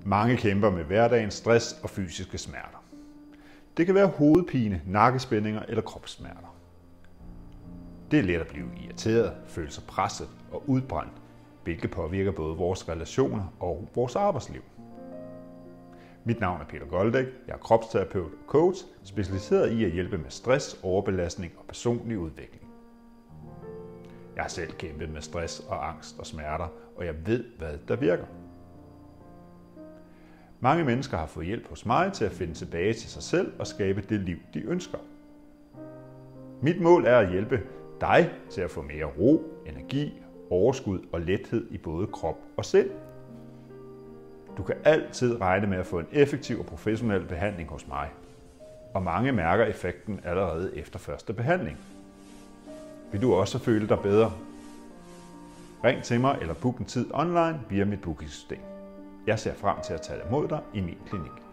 Mange kæmper med hverdagens stress og fysiske smerter. Det kan være hovedpine, nakkespændinger eller kropssmerter. Det er let at blive irriteret, føle sig presset og udbrændt, hvilket påvirker både vores relationer og vores arbejdsliv. Mit navn er Peter Goldæk, jeg er kropsterapeut og coach, specialiseret i at hjælpe med stress, overbelastning og personlig udvikling. Jeg har selv kæmpet med stress og angst og smerter, og jeg ved, hvad der virker. Mange mennesker har fået hjælp hos mig til at finde tilbage til sig selv og skabe det liv, de ønsker. Mit mål er at hjælpe dig til at få mere ro, energi, overskud og lethed i både krop og sind. Du kan altid regne med at få en effektiv og professionel behandling hos mig, og mange mærker effekten allerede efter første behandling. Vil du også føle dig bedre? Ring til mig eller book en tid online via mit bookingsystem. Jeg ser frem til at tage imod dig i min klinik.